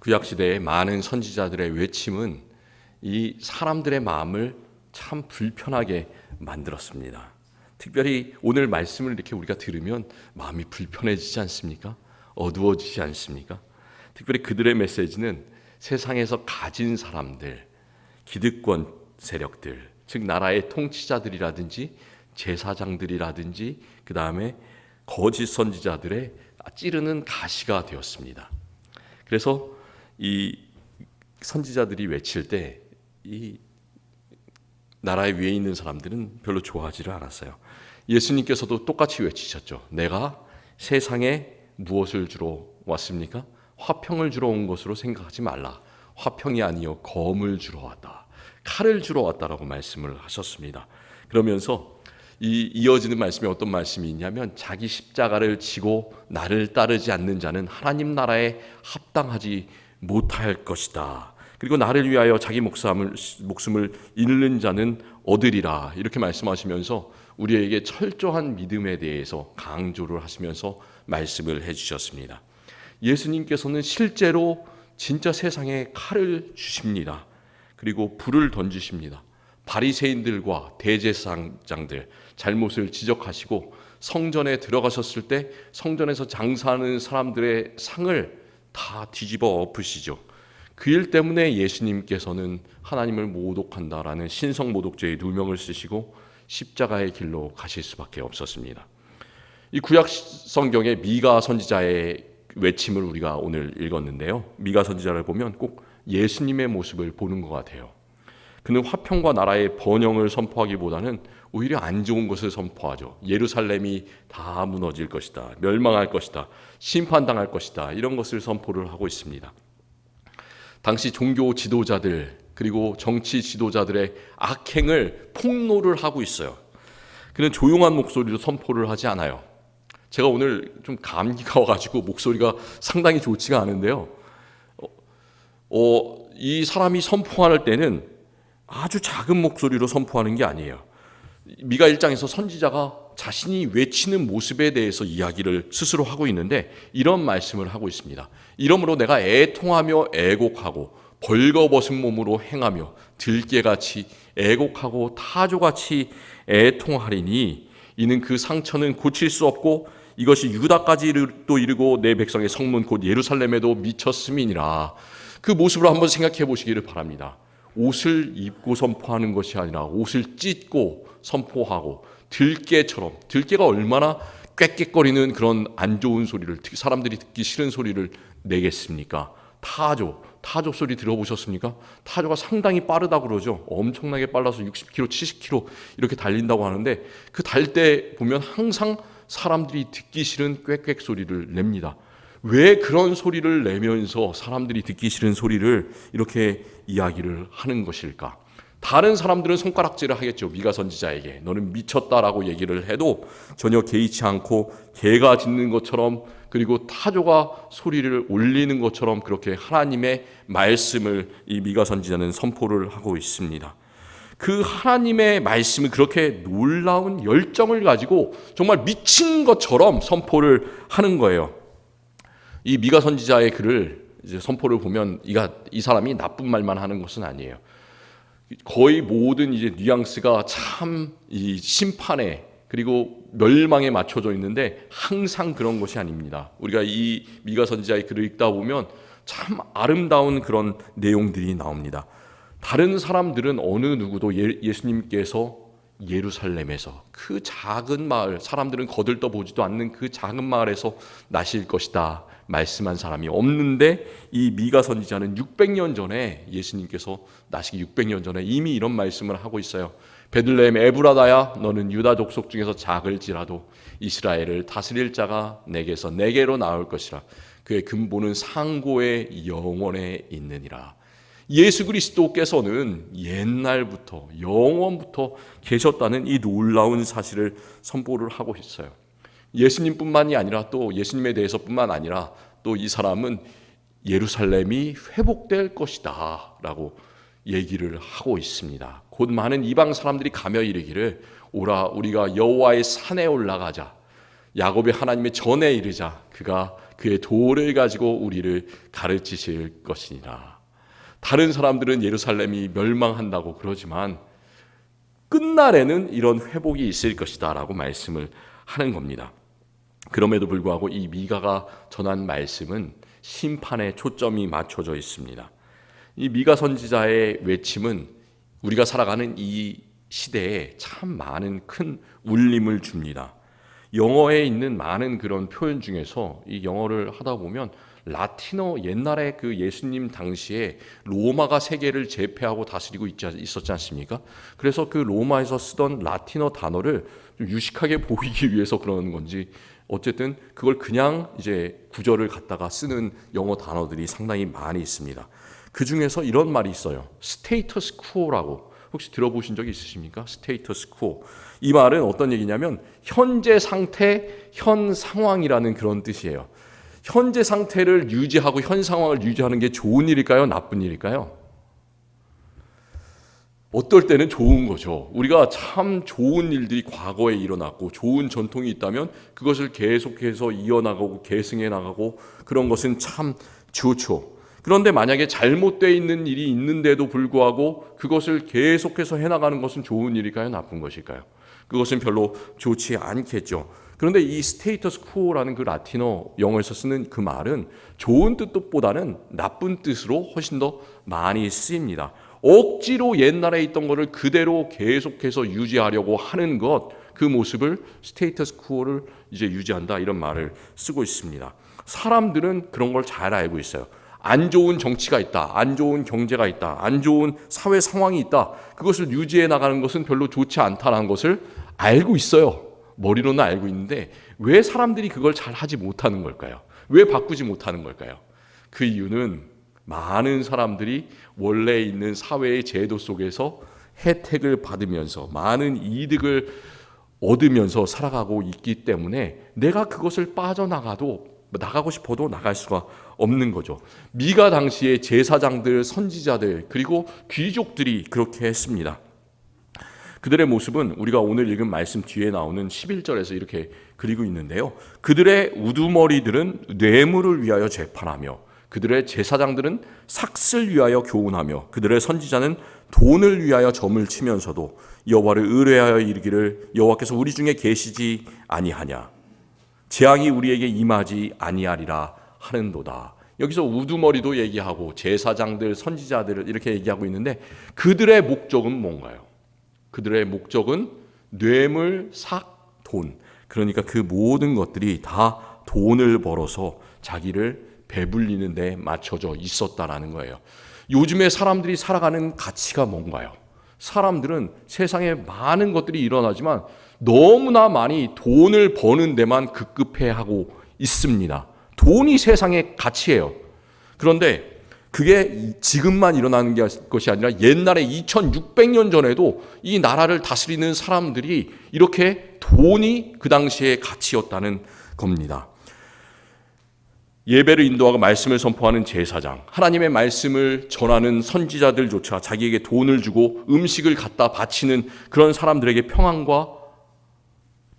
구약 시대의 많은 선지자들의 외침은 이 사람들의 마음을 참 불편하게 만들었습니다. 특별히 오늘 말씀을 이렇게 우리가 들으면 마음이 불편해지지 않습니까? 어두워지지 않습니까? 특별히 그들의 메시지는 세상에서 가진 사람들, 기득권 세력들, 즉 나라의 통치자들이라든지 제사장들이라든지 그 다음에 거짓 선지자들의 찌르는 가시가 되었습니다. 그래서 이 선지자들이 외칠 때 이 나라의 위에 있는 사람들은 별로 좋아하지를 않았어요. 예수님께서도 똑같이 외치셨죠. 내가 세상에 무엇을 주러 왔습니까? 화평을 주러 온 것으로 생각하지 말라. 화평이 아니요 검을 주러 왔다. 칼을 주러 왔다라고 말씀을 하셨습니다. 그러면서 이 이어지는 말씀이 어떤 말씀이 있냐면 자기 십자가를 지고 나를 따르지 않는 자는 하나님 나라에 합당하지 못할 것이다. 그리고 나를 위하여 자기 목숨을 잃는 자는 얻으리라. 이렇게 말씀하시면서 우리에게 철저한 믿음에 대해서 강조를 하시면서 말씀을 해주셨습니다. 예수님께서는 실제로 진짜 세상에 칼을 주십니다. 그리고 불을 던지십니다. 바리새인들과 대제사장들 잘못을 지적하시고 성전에 들어가셨을 때 성전에서 장사하는 사람들의 상을 다 뒤집어 엎으시죠. 그 일 때문에 예수님께서는 하나님을 모독한다라는 신성모독죄의 누명을 쓰시고 십자가의 길로 가실 수밖에 없었습니다. 이 구약 성경의 미가 선지자의 외침을 우리가 오늘 읽었는데요. 미가 선지자를 보면 꼭 예수님의 모습을 보는 것 같아요. 그는 화평과 나라의 번영을 선포하기보다는 오히려 안 좋은 것을 선포하죠. 예루살렘이 다 무너질 것이다. 멸망할 것이다. 심판당할 것이다. 이런 것을 선포를 하고 있습니다. 당시 종교 지도자들 그리고 정치 지도자들의 악행을 폭로를 하고 있어요. 그는 조용한 목소리로 선포를 하지 않아요. 제가 오늘 좀 감기가 와가지고 목소리가 상당히 좋지가 않은데요. 이 사람이 선포할 때는 아주 작은 목소리로 선포하는 게 아니에요. 미가 1장에서 선지자가 자신이 외치는 모습에 대해서 이야기를 스스로 하고 있는데 이런 말씀을 하고 있습니다. 이러므로 내가 애통하며 애곡하고 벌거벗은 몸으로 행하며 들깨같이 애곡하고 타조같이 애통하리니 이는 그 상처는 고칠 수 없고 이것이 유다까지 또 이르고 내 백성의 성문 곧 예루살렘에도 미쳤음이니라. 그 모습을 한번 생각해 보시기를 바랍니다. 옷을 입고 선포하는 것이 아니라 옷을 찢고 선포하고 들깨처럼, 들깨가 얼마나 꽥꽥거리는 그런 안 좋은 소리를, 사람들이 듣기 싫은 소리를 내겠습니까? 타조 소리 들어보셨습니까? 타조가 상당히 빠르다고 그러죠. 엄청나게 빨라서 60km, 70km 이렇게 달린다고 하는데 그 달 때 보면 항상 사람들이 듣기 싫은 꽥꽥 소리를 냅니다. 왜 그런 소리를 내면서 사람들이 듣기 싫은 소리를 이렇게 이야기를 하는 것일까? 다른 사람들은 손가락질을 하겠죠. 미가 선지자에게 너는 미쳤다라고 얘기를 해도 전혀 개의치 않고 개가 짖는 것처럼 그리고 타조가 소리를 올리는 것처럼 그렇게 하나님의 말씀을 이 미가 선지자는 선포를 하고 있습니다. 그 하나님의 말씀을 그렇게 놀라운 열정을 가지고 정말 미친 것처럼 선포를 하는 거예요. 이 미가 선지자의 글을 이제 선포를 보면 이 사람이 나쁜 말만 하는 것은 아니에요. 거의 모든 이제 뉘앙스가 참 이 심판에 그리고 멸망에 맞춰져 있는데 항상 그런 것이 아닙니다. 우리가 이 미가 선지자의 글을 읽다 보면 참 아름다운 그런 내용들이 나옵니다. 다른 사람들은 어느 누구도 예수님께서 예루살렘에서 그 작은 마을, 사람들은 거들떠 보지도 않는 그 작은 마을에서 나실 것이다 말씀한 사람이 없는데 이 미가 선지자는 600년 전에 예수님께서 나시기 600년 전에 이미 이런 말씀을 하고 있어요. 베들레헴 에브라다야 너는 유다 족속 중에서 작을지라도 이스라엘을 다스릴 자가 내게서 내게로 나올 것이라. 그의 근본은 상고의 영원에 있느니라. 예수 그리스도께서는 옛날부터 영원부터 계셨다는 이 놀라운 사실을 선포를 하고 있어요. 예수님뿐만이 아니라 또 예수님에 대해서뿐만 아니라 또 이 사람은 예루살렘이 회복될 것이다 라고 얘기를 하고 있습니다. 곧 많은 이방 사람들이 가며 이르기를 오라 우리가 여호와의 산에 올라가자. 야곱이 하나님의 전에 이르자 그가 그의 도를 가지고 우리를 가르치실 것이니라. 다른 사람들은 예루살렘이 멸망한다고 그러지만 끝날에는 이런 회복이 있을 것이다 라고 말씀을 하는 겁니다. 그럼에도 불구하고 이 미가가 전한 말씀은 심판에 초점이 맞춰져 있습니다. 이 미가 선지자의 외침은 우리가 살아가는 이 시대에 참 많은 큰 울림을 줍니다. 영어에 있는 많은 그런 표현 중에서 이 영어를 하다 보면 라틴어, 옛날에 그 예수님 당시에 로마가 세계를 제패하고 다스리고 있었지 않습니까? 그래서 그 로마에서 쓰던 라틴어 단어를 좀 유식하게 보이기 위해서 그러는 건지 어쨌든 그걸 그냥 이제 구절을 갖다가 쓰는 영어 단어들이 상당히 많이 있습니다. 그 중에서 이런 말이 있어요. 스테이터스 쿠어라고. 혹시 들어보신 적이 있으십니까? 스테이터스 쿠어. 이 말은 어떤 얘기냐면 현재 상태, 현 상황이라는 그런 뜻이에요. 현재 상태를 유지하고 현 상황을 유지하는 게 좋은 일일까요? 나쁜 일일까요? 어떨 때는 좋은 거죠. 우리가 참 좋은 일들이 과거에 일어났고 좋은 전통이 있다면 그것을 계속해서 이어나가고 계승해 나가고 그런 것은 참 좋죠. 그런데 만약에 잘못되어 있는 일이 있는데도 불구하고 그것을 계속해서 해나가는 것은 좋은 일일까요? 나쁜 것일까요? 그것은 별로 좋지 않겠죠. 그런데 이 스테이터스 쿠어라는 그 라틴어 영어에서 쓰는 그 말은 좋은 뜻보다는 나쁜 뜻으로 훨씬 더 많이 쓰입니다. 억지로 옛날에 있던 것을 그대로 계속해서 유지하려고 하는 것, 그 모습을 스테이터스 쿠어를 이제 유지한다 이런 말을 쓰고 있습니다. 사람들은 그런 걸 잘 알고 있어요. 안 좋은 정치가 있다, 안 좋은 경제가 있다, 안 좋은 사회 상황이 있다. 그것을 유지해 나가는 것은 별로 좋지 않다는 것을 알고 있어요. 머리로는 알고 있는데 왜 사람들이 그걸 잘 하지 못하는 걸까요? 왜 바꾸지 못하는 걸까요? 그 이유는 많은 사람들이 원래 있는 사회의 제도 속에서 혜택을 받으면서 많은 이득을 얻으면서 살아가고 있기 때문에 내가 그것을 나가고 싶어도 나갈 수가 없는 거죠. 미가 당시에 제사장들, 선지자들 그리고 귀족들이 그렇게 했습니다. 그들의 모습은 우리가 오늘 읽은 말씀 뒤에 나오는 11절에서 이렇게 그리고 있는데요. 그들의 우두머리들은 뇌물을 위하여 재판하며 그들의 제사장들은 삭슬 위하여 교훈하며 그들의 선지자는 돈을 위하여 점을 치면서도 여호와를 의뢰하여 이르기를 여호와께서 우리 중에 계시지 아니하냐 재앙이 우리에게 임하지 아니하리라 하는도다. 여기서 우두머리도 얘기하고 제사장들, 선지자들을 이렇게 얘기하고 있는데 그들의 목적은 뭔가요? 그들의 목적은 뇌물, 삭, 돈. 그러니까 그 모든 것들이 다 돈을 벌어서 자기를 배불리는 데 맞춰져 있었다라는 거예요. 요즘에 사람들이 살아가는 가치가 뭔가요? 사람들은 세상에 많은 것들이 일어나지만 너무나 많이 돈을 버는 데만 급급해하고 있습니다. 돈이 세상의 가치예요. 그런데 그게 지금만 일어나는 것이 아니라 옛날에 2600년 전에도 이 나라를 다스리는 사람들이 이렇게 돈이 그 당시의 가치였다는 겁니다. 예배를 인도하고 말씀을 선포하는 제사장, 하나님의 말씀을 전하는 선지자들조차 자기에게 돈을 주고 음식을 갖다 바치는 그런 사람들에게 평안과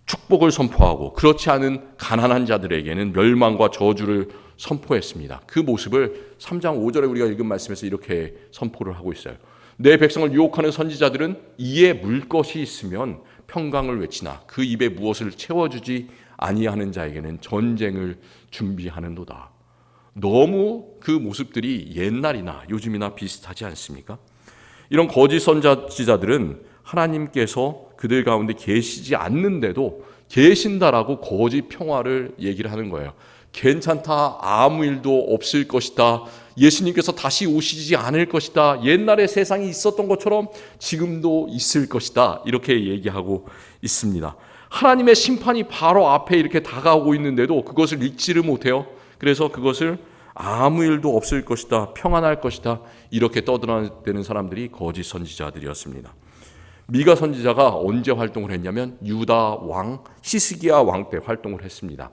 축복을 선포하고 그렇지 않은 가난한 자들에게는 멸망과 저주를 선포했습니다. 그 모습을 3장 5절에 우리가 읽은 말씀에서 이렇게 선포를 하고 있어요. 내 백성을 유혹하는 선지자들은 이에 물 것이 있으면 평강을 외치나 그 입에 무엇을 채워주지 아니하는 자에게는 전쟁을 준비하는도다. 너무 그 모습들이 옛날이나 요즘이나 비슷하지 않습니까? 이런 거짓 선지자들은 하나님께서 그들 가운데 계시지 않는데도 계신다라고 거짓 평화를 얘기를 하는 거예요. 괜찮다, 아무 일도 없을 것이다, 예수님께서 다시 오시지 않을 것이다, 옛날에 세상이 있었던 것처럼 지금도 있을 것이다, 이렇게 얘기하고 있습니다. 하나님의 심판이 바로 앞에 이렇게 다가오고 있는데도 그것을 읽지를 못해요. 그래서 그것을 아무 일도 없을 것이다, 평안할 것이다, 이렇게 떠들어대는 사람들이 거짓 선지자들이었습니다. 미가 선지자가 언제 활동을 했냐면 유다 왕 히스기야 왕 때 활동을 했습니다.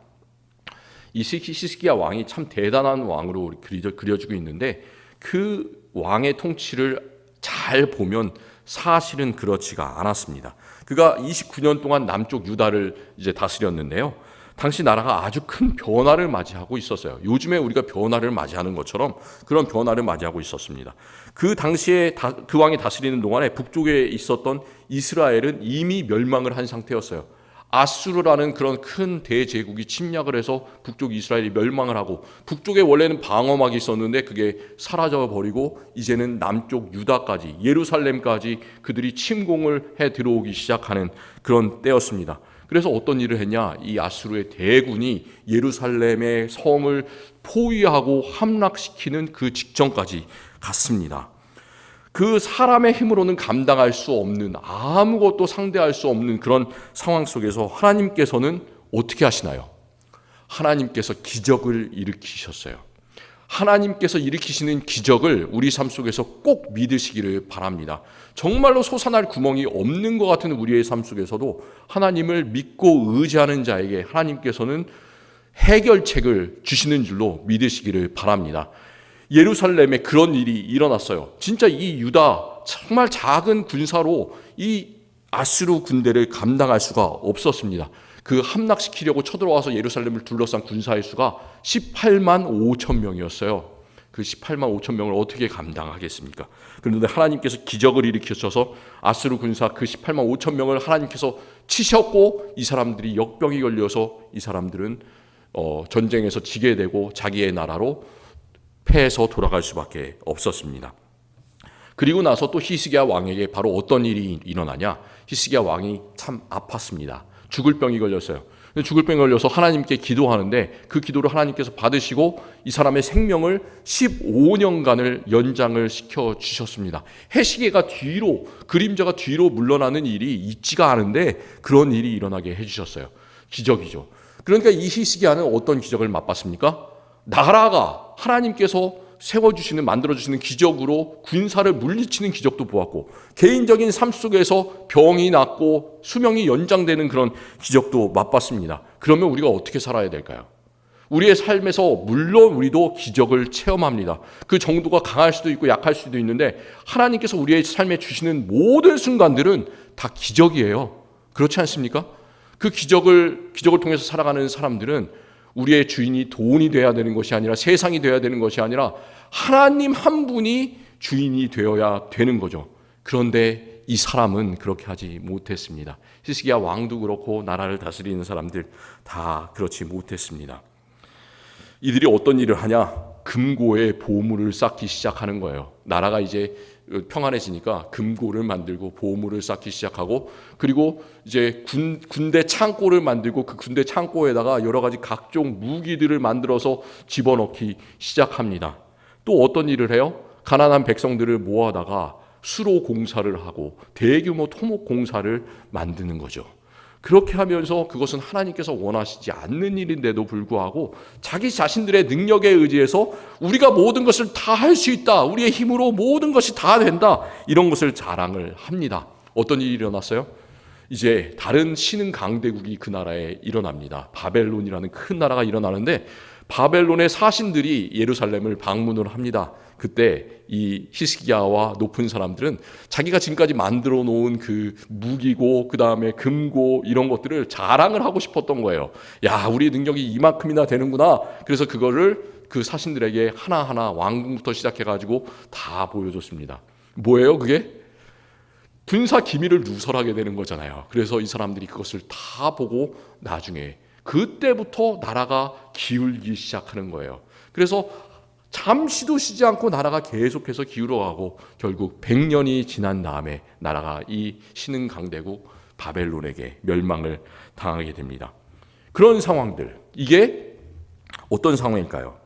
이 히스기야 왕이 참 대단한 왕으로 그려지고 있는데 그 왕의 통치를 잘 보면 사실은 그렇지가 않았습니다. 그가 29년 동안 남쪽 유다를 이제 다스렸는데요. 당시 나라가 아주 큰 변화를 맞이하고 있었어요. 요즘에 우리가 변화를 맞이하는 것처럼 그런 변화를 맞이하고 있었습니다. 그 당시에 그 왕이 다스리는 동안에 북쪽에 있었던 이스라엘은 이미 멸망을 한 상태였어요. 아수르라는 그런 큰 대제국이 침략을 해서 북쪽 이스라엘이 멸망을 하고, 북쪽에 원래는 방어막이 있었는데 그게 사라져 버리고 이제는 남쪽 유다까지, 예루살렘까지 그들이 침공을 해 들어오기 시작하는 그런 때였습니다. 그래서 어떤 일을 했냐? 이 아수르의 대군이 예루살렘의 성을 포위하고 함락시키는 그 직전까지 갔습니다. 그 사람의 힘으로는 감당할 수 없는, 아무것도 상대할 수 없는 그런 상황 속에서 하나님께서는 어떻게 하시나요? 하나님께서 기적을 일으키셨어요. 하나님께서 일으키시는 기적을 우리 삶 속에서 꼭 믿으시기를 바랍니다. 정말로 솟아날 구멍이 없는 것 같은 우리의 삶 속에서도 하나님을 믿고 의지하는 자에게 하나님께서는 해결책을 주시는 줄로 믿으시기를 바랍니다. 예루살렘에 그런 일이 일어났어요. 진짜 이 유다 정말 작은 군사로 이 아수르 군대를 감당할 수가 없었습니다. 그 함락시키려고 쳐들어와서 예루살렘을 둘러싼 군사의 수가 18만 5천 명이었어요. 그 18만 5천 명을 어떻게 감당하겠습니까? 그런데 하나님께서 기적을 일으키셔서 아수르 군사 그 18만 5천 명을 하나님께서 치셨고, 이 사람들이 역병이 걸려서 이 사람들은 전쟁에서 지게 되고 자기의 나라로 패해서 돌아갈 수밖에 없었습니다. 그리고 나서 또 히스기야 왕에게 바로 어떤 일이 일어나냐? 히스기야 왕이 참 아팠습니다. 죽을 병이 걸렸어요. 죽을 병이 걸려서 하나님께 기도하는데 그 기도를 하나님께서 받으시고 이 사람의 생명을 15년간을 연장을 시켜 주셨습니다. 해시계가 뒤로, 그림자가 뒤로 물러나는 일이 있지가 않은데 그런 일이 일어나게 해주셨어요. 기적이죠. 그러니까 이 히스기야는 어떤 기적을 맛봤습니까? 나라가 하나님께서 세워주시는, 만들어주시는 기적으로 군사를 물리치는 기적도 보았고, 개인적인 삶 속에서 병이 낫고 수명이 연장되는 그런 기적도 맛봤습니다. 그러면 우리가 어떻게 살아야 될까요? 우리의 삶에서 물론 우리도 기적을 체험합니다. 그 정도가 강할 수도 있고 약할 수도 있는데 하나님께서 우리의 삶에 주시는 모든 순간들은 다 기적이에요. 그렇지 않습니까? 그 기적을 통해서 살아가는 사람들은 우리의 주인이 돈이 돼야 되는 것이 아니라, 세상이 돼야 되는 것이 아니라 하나님 한 분이 주인이 되어야 되는 거죠. 그런데 이 사람은 그렇게 하지 못했습니다. 히스기야 왕도 그렇고 나라를 다스리는 사람들 다 그렇지 못했습니다. 이들이 어떤 일을 하냐? 금고에 보물을 쌓기 시작하는 거예요. 나라가 이제 평안해지니까 금고를 만들고 보물을 쌓기 시작하고, 그리고 이제 군대 창고를 만들고 그 군대 창고에다가 여러 가지 각종 무기들을 만들어서 집어넣기 시작합니다. 또 어떤 일을 해요? 가난한 백성들을 모아다가 수로 공사를 하고 대규모 토목 공사를 만드는 거죠. 그렇게 하면서 그것은 하나님께서 원하시지 않는 일인데도 불구하고 자기 자신들의 능력에 의지해서 우리가 모든 것을 다 할 수 있다, 우리의 힘으로 모든 것이 다 된다, 이런 것을 자랑을 합니다. 어떤 일이 일어났어요? 이제 다른 신흥 강대국이 그 나라에 일어납니다. 바벨론이라는 큰 나라가 일어나는데 바벨론의 사신들이 예루살렘을 방문을 합니다. 그때 이 히스기야와 높은 사람들은 자기가 지금까지 만들어 놓은 그 무기고 그 다음에 금고 이런 것들을 자랑을 하고 싶었던 거예요. 야, 우리 능력이 이만큼이나 되는구나. 그래서 그거를 그 사신들에게 하나하나 왕궁부터 시작해가지고 다 보여줬습니다. 뭐예요 그게? 군사 기밀을 누설하게 되는 거잖아요. 그래서 이 사람들이 그것을 다 보고 나중에 그때부터 나라가 기울기 시작하는 거예요. 그래서 잠시도 쉬지 않고 나라가 계속해서 기울어가고 결국 100년이 지난 다음에 나라가 이 신흥 강대국 바벨론에게 멸망을 당하게 됩니다. 그런 상황들, 이게 어떤 상황일까요?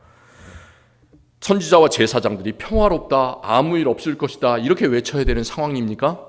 선지자와 제사장들이 평화롭다, 아무 일 없을 것이다, 이렇게 외쳐야 되는 상황입니까?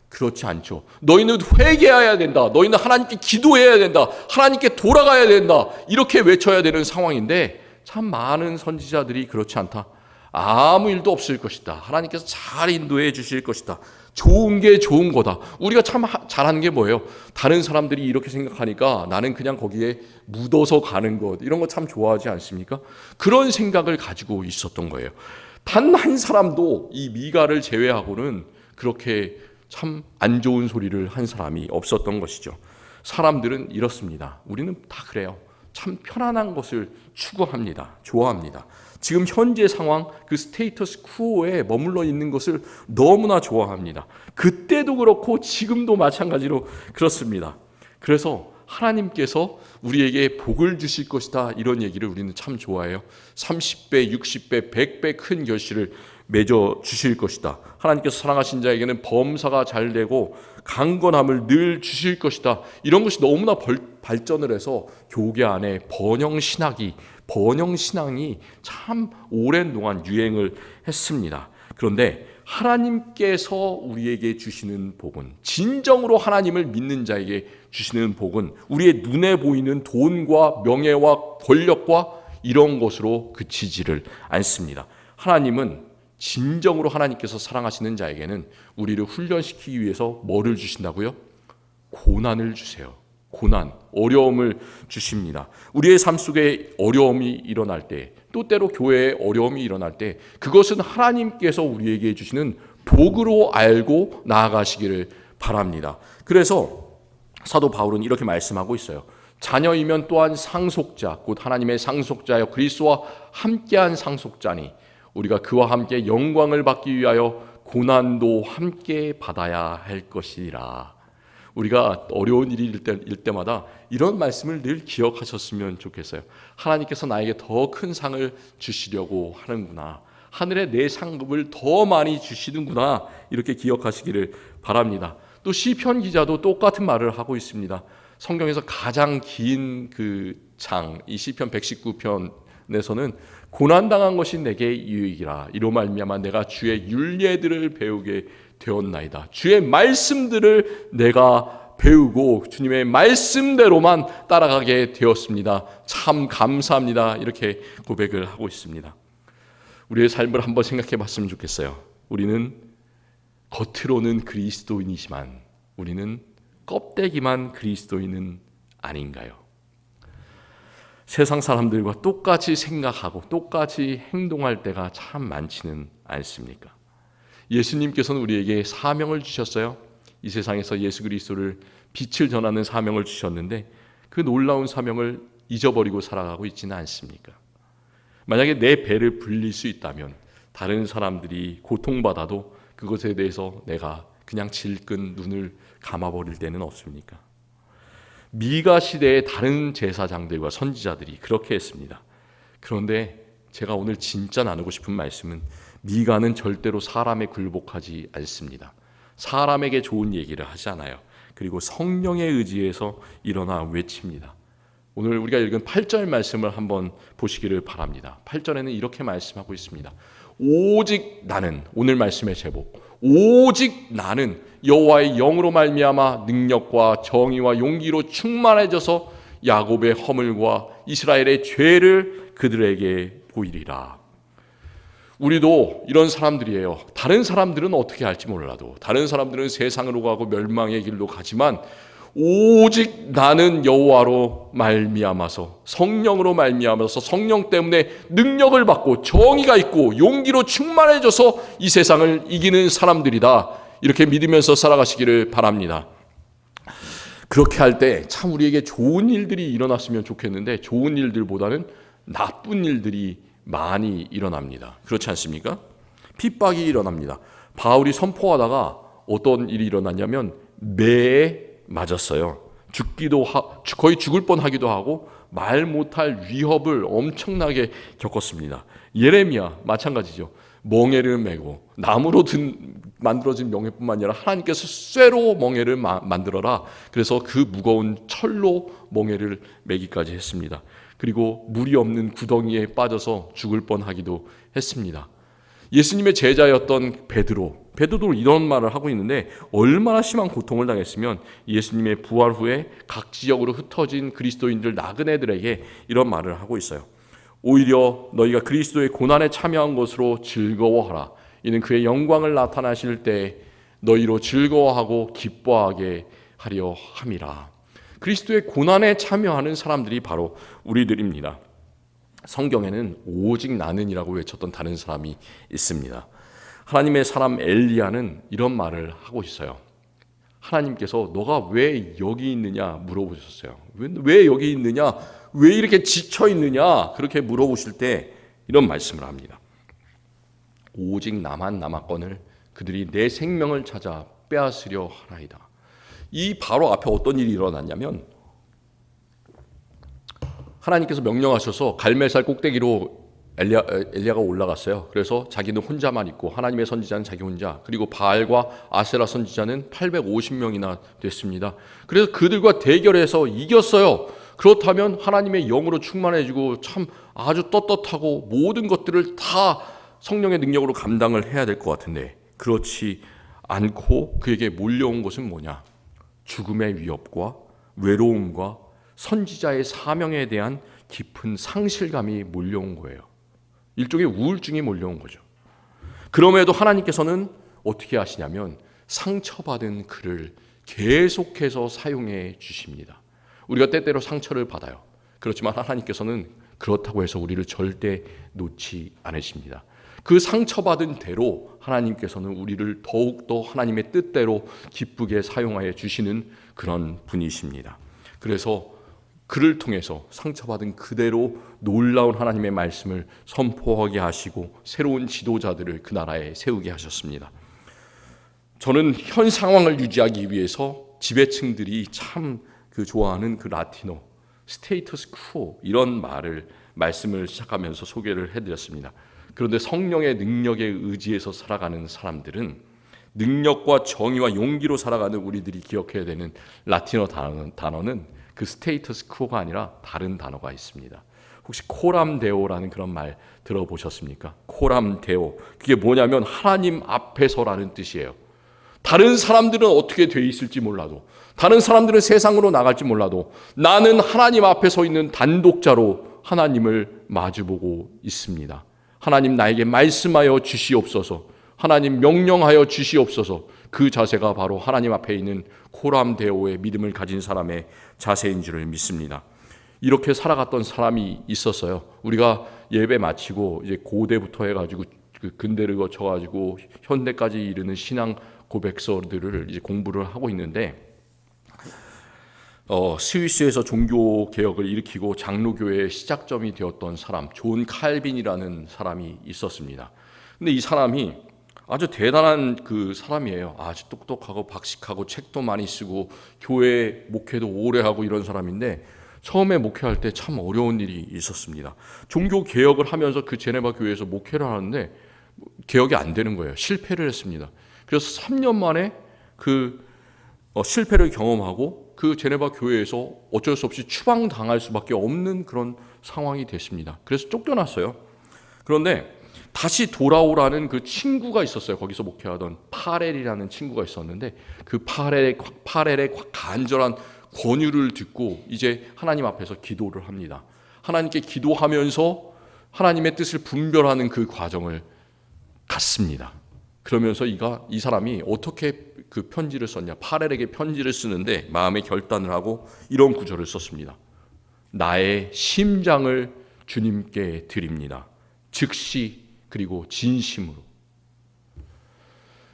그렇지 않죠. 너희는 회개해야 된다, 너희는 하나님께 기도해야 된다, 하나님께 돌아가야 된다, 이렇게 외쳐야 되는 상황인데 참 많은 선지자들이 그렇지 않다. 아무 일도 없을 것이다, 하나님께서 잘 인도해 주실 것이다, 좋은 게 좋은 거다. 우리가 참 잘하는 게 뭐예요? 다른 사람들이 이렇게 생각하니까 나는 그냥 거기에 묻어서 가는 것, 이런 거 참 좋아하지 않습니까? 그런 생각을 가지고 있었던 거예요. 단 한 사람도 이 미가를 제외하고는 그렇게 참 안 좋은 소리를 한 사람이 없었던 것이죠. 사람들은 이렇습니다. 우리는 다 그래요. 참 편안한 것을 추구합니다. 좋아합니다. 지금 현재 상황, 그 스테이터스 쿠어에 머물러 있는 것을 너무나 좋아합니다. 그때도 그렇고 지금도 마찬가지로 그렇습니다. 그래서 하나님께서 우리에게 복을 주실 것이다, 이런 얘기를 우리는 참 좋아해요. 30배, 60배, 100배 큰 결실을 맺어 주실 것이다. 하나님께서 사랑하신 자에게는 범사가 잘 되고 강건함을 늘 주실 것이다. 이런 것이 너무나 발전을 해서 교계 안에 번영신앙이 참 오랜 동안 유행을 했습니다. 그런데 하나님께서 우리에게 주시는 복은, 진정으로 하나님을 믿는 자에게 주시는 복은 우리의 눈에 보이는 돈과 명예와 권력과 이런 것으로 그치지를 않습니다. 하나님은 진정으로 하나님께서 사랑하시는 자에게는 우리를 훈련시키기 위해서 뭐를 주신다고요? 고난을 주세요. 고난, 어려움을 주십니다. 우리의 삶 속에 어려움이 일어날 때, 또 때로 교회에 어려움이 일어날 때, 그것은 하나님께서 우리에게 주시는 복으로 알고 나아가시기를 바랍니다. 그래서 사도 바울은 이렇게 말씀하고 있어요. 자녀이면 또한 상속자, 곧 하나님의 상속자여 그리스도와 함께한 상속자니 우리가 그와 함께 영광을 받기 위하여 고난도 함께 받아야 할 것이라. 우리가 어려운 일이 일 때마다 이런 말씀을 늘 기억하셨으면 좋겠어요. 하나님께서 나에게 더 큰 상을 주시려고 하는구나. 하늘에 내 상급을 더 많이 주시는구나. 이렇게 기억하시기를 바랍니다. 또 시편 기자도 똑같은 말을 하고 있습니다. 성경에서 가장 긴 그 장, 이 시편 119편에서는 고난당한 것이 내게 유익이라. 이로 말미암아 내가 주의 율례들을 배우게 되었나이다. 주의 말씀들을 내가 배우고 주님의 말씀대로만 따라가게 되었습니다. 참 감사합니다. 이렇게 고백을 하고 있습니다. 우리의 삶을 한번 생각해 봤으면 좋겠어요. 우리는 겉으로는 그리스도인이지만 우리는 껍데기만 그리스도인은 아닌가요? 세상 사람들과 똑같이 생각하고 똑같이 행동할 때가 참 많지는 않습니까? 예수님께서는 우리에게 사명을 주셨어요. 이 세상에서 예수 그리스도를 빛을 전하는 사명을 주셨는데 그 놀라운 사명을 잊어버리고 살아가고 있지는 않습니까? 만약에 내 배를 불릴 수 있다면 다른 사람들이 고통받아도 그것에 대해서 내가 그냥 질끈 눈을 감아버릴 때는 없습니까? 미가 시대의 다른 제사장들과 선지자들이 그렇게 했습니다. 그런데 제가 오늘 진짜 나누고 싶은 말씀은 미가는 절대로 사람에 굴복하지 않습니다. 사람에게 좋은 얘기를 하지 않아요. 그리고 성령에 의지해서 일어나 외칩니다. 오늘 우리가 읽은 8절 말씀을 한번 보시기를 바랍니다. 8절에는 이렇게 말씀하고 있습니다. 오직 나는, 오늘 말씀의 제목, 오직 나는 여호와의 영으로 말미암아 능력과 정의와 용기로 충만해져서 야곱의 허물과 이스라엘의 죄를 그들에게 보이리라. 우리도 이런 사람들이에요. 다른 사람들은 어떻게 할지 몰라도, 다른 사람들은 세상으로 가고 멸망의 길로 가지만 오직 나는 여호와로 말미암아서, 성령으로 말미암아서 성령 때문에 능력을 받고 정의가 있고 용기로 충만해져서 이 세상을 이기는 사람들이다. 이렇게 믿으면서 살아가시기를 바랍니다. 그렇게 할 때 참 우리에게 좋은 일들이 일어났으면 좋겠는데 좋은 일들보다는 나쁜 일들이 많이 일어납니다. 그렇지 않습니까? 핍박이 일어납니다. 바울이 선포하다가 어떤 일이 일어났냐면 매에 맞았어요. 거의 죽을 뻔하기도 하고 말 못할 위협을 엄청나게 겪었습니다. 예레미야 마찬가지죠. 멍에를 메고 나무로 만들어진 멍에뿐만 아니라 하나님께서 쇠로 멍에를 만들어라. 그래서 그 무거운 철로 멍에를 메기까지 했습니다. 그리고 물이 없는 구덩이에 빠져서 죽을 뻔하기도 했습니다. 예수님의 제자였던 베드로도 이런 말을 하고 있는데 얼마나 심한 고통을 당했으면 예수님의 부활 후에 각 지역으로 흩어진 그리스도인들 나그네들에게 이런 말을 하고 있어요. 오히려 너희가 그리스도의 고난에 참여한 것으로 즐거워하라. 이는 그의 영광을 나타나실 때 너희로 즐거워하고 기뻐하게 하려 함이라. 그리스도의 고난에 참여하는 사람들이 바로 우리들입니다. 성경에는 오직 나는이라고 외쳤던 다른 사람이 있습니다. 하나님의 사람 엘리야는 이런 말을 하고 있어요. 하나님께서 너가 왜 여기 있느냐 물어보셨어요. 왜 여기 있느냐? 왜 이렇게 지쳐 있느냐? 그렇게 물어보실 때 이런 말씀을 합니다. 오직 나만 남았거늘 그들이 내 생명을 찾아 빼앗으려 하나이다. 이 바로 앞에 어떤 일이 일어났냐면 하나님께서 명령하셔서 갈멜살 꼭대기로 엘리야가 올라갔어요. 그래서 자기는 혼자만 있고 하나님의 선지자는 자기 혼자, 그리고 바알과 아세라 선지자는 850명이나 됐습니다. 그래서 그들과 대결해서 이겼어요. 그렇다면 하나님의 영으로 충만해지고 참 아주 떳떳하고 모든 것들을 다 성령의 능력으로 감당을 해야 될 것 같은데 그렇지 않고 그에게 몰려온 것은 뭐냐? 죽음의 위협과 외로움과 선지자의 사명에 대한 깊은 상실감이 몰려온 거예요. 일종의 우울증이 몰려온 거죠. 그럼에도 하나님께서는 어떻게 하시냐면 상처받은 그를 계속해서 사용해 주십니다. 우리가 때때로 상처를 받아요. 그렇지만 하나님께서는 그렇다고 해서 우리를 절대 놓지 않으십니다. 그 상처받은 대로 하나님께서는 우리를 더욱더 하나님의 뜻대로 기쁘게 사용하여 주시는 그런 분이십니다. 그래서 그를 통해서 상처받은 그대로 놀라운 하나님의 말씀을 선포하게 하시고 새로운 지도자들을 그 나라에 세우게 하셨습니다. 저는 현 상황을 유지하기 위해서 지배층들이 참 좋아하는 그 라틴어 스테이터스 쿠어 이런 말씀을 시작하면서 소개를 해드렸습니다. 그런데 성령의 능력에 의지해서 살아가는 사람들은 능력과 정의와 용기로 살아가는 우리들이 기억해야 되는 라틴어 단어는 그 스테이터스 쿠어가 아니라 다른 단어가 있습니다. 혹시 코람 데오라는 그런 말 들어보셨습니까? 코람 데오, 그게 뭐냐면 하나님 앞에서라는 뜻이에요. 다른 사람들은 어떻게 돼 있을지 몰라도, 다른 사람들은 세상으로 나갈지 몰라도 나는 하나님 앞에 서 있는 단독자로 하나님을 마주보고 있습니다. 하나님 나에게 말씀하여 주시옵소서, 하나님 명령하여 주시옵소서. 그 자세가 바로 하나님 앞에 있는 코람 데오의 믿음을 가진 사람의 자세인 줄을 믿습니다. 이렇게 살아갔던 사람이 있었어요. 우리가 예배 마치고 이제 고대부터 해가지고 근대를 거쳐가지고 현대까지 이르는 신앙 고백서들을 이제 공부를 하고 있는데 스위스에서 종교 개혁을 일으키고 장로교회의 시작점이 되었던 사람 존 칼빈이라는 사람이 있었습니다. 근데 이 사람이 아주 대단한 그 사람이에요. 아주 똑똑하고 박식하고 책도 많이 쓰고 교회 목회도 오래 하고 이런 사람인데 처음에 목회할 때 참 어려운 일이 있었습니다. 종교 개혁을 하면서 그 제네바 교회에서 목회를 하는데 개혁이 안 되는 거예요. 실패를 했습니다. 그래서 3년 만에 실패를 경험하고 그 제네바 교회에서 어쩔 수 없이 추방당할 수밖에 없는 그런 상황이 됐습니다. 그래서 쫓겨났어요. 그런데 다시 돌아오라는 그 친구가 있었어요. 거기서 목회하던 파렐이라는 친구가 있었는데 그 파렐의 간절한 권유를 듣고 이제 하나님 앞에서 기도를 합니다. 하나님께 기도하면서 하나님의 뜻을 분별하는 그 과정을 갔습니다. 그러면서 이 사람이 어떻게 그 편지를 썼냐? 파렐에게 편지를 쓰는데 마음의 결단을 하고 이런 구절을 썼습니다. 나의 심장을 주님께 드립니다. 즉시 그리고 진심으로.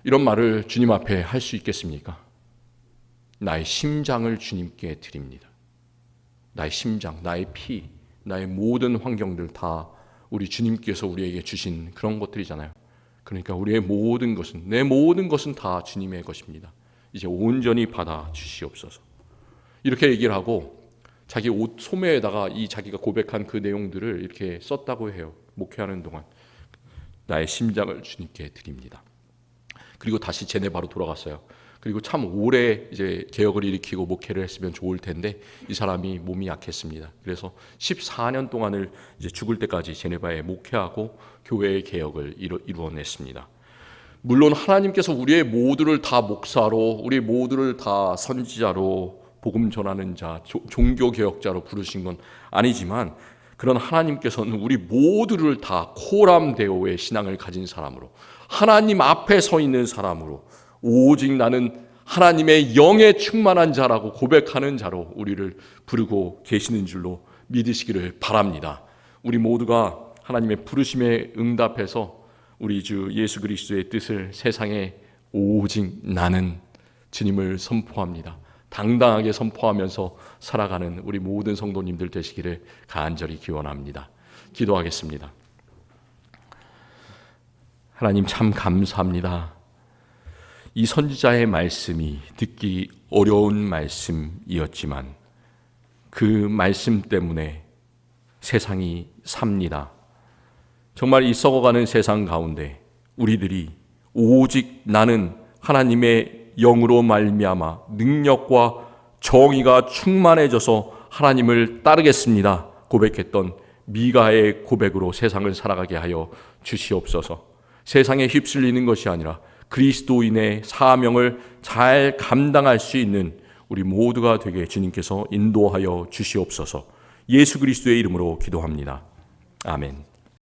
이런 말을 주님 앞에 할 수 있겠습니까? 나의 심장을 주님께 드립니다. 나의 심장, 나의 피, 나의 모든 환경들 다 우리 주님께서 우리에게 주신 그런 것들이잖아요. 그러니까 우리의 모든 것은, 내 모든 것은 다 주님의 것입니다. 이제 온전히 받아 주시옵소서. 이렇게 얘기를 하고 자기 옷 소매에다가 이 자기가 고백한 그 내용들을 이렇게 썼다고 해요. 목회하는 동안. 나의 심장을 주님께 드립니다. 그리고 다시 제네바로 돌아갔어요. 그리고 참 오래 이제 개혁을 일으키고 목회를 했으면 좋을 텐데 이 사람이 몸이 약했습니다. 그래서 14년 동안을 이제 죽을 때까지 제네바에 목회하고 교회의 개혁을 이루어냈습니다. 물론 하나님께서 우리의 모두를 다 목사로, 우리 모두를 다 선지자로, 복음 전하는 자, 종교 개혁자로 부르신 건 아니지만 그런 하나님께서는 우리 모두를 다 코람 데오의 신앙을 가진 사람으로, 하나님 앞에 서 있는 사람으로, 오직 나는 하나님의 영에 충만한 자라고 고백하는 자로 우리를 부르고 계시는 줄로 믿으시기를 바랍니다. 우리 모두가 하나님의 부르심에 응답해서 우리 주 예수 그리스도의 뜻을 세상에 오직 나는 주님을 선포합니다. 당당하게 선포하면서 살아가는 우리 모든 성도님들 되시기를 간절히 기원합니다. 기도하겠습니다. 하나님 참 감사합니다. 이 선지자의 말씀이 듣기 어려운 말씀이었지만 그 말씀 때문에 세상이 삽니다. 정말 이 썩어가는 세상 가운데 우리들이 오직 나는 하나님의 영으로 말미암아 능력과 정의가 충만해져서 하나님을 따르겠습니다 고백했던 미가의 고백으로 세상을 살아가게 하여 주시옵소서. 세상에 휩쓸리는 것이 아니라 그리스도인의 사명을 잘 감당할 수 있는 우리 모두가 되게 주님께서 인도하여 주시옵소서. 예수 그리스도의 이름으로 기도합니다. 아멘.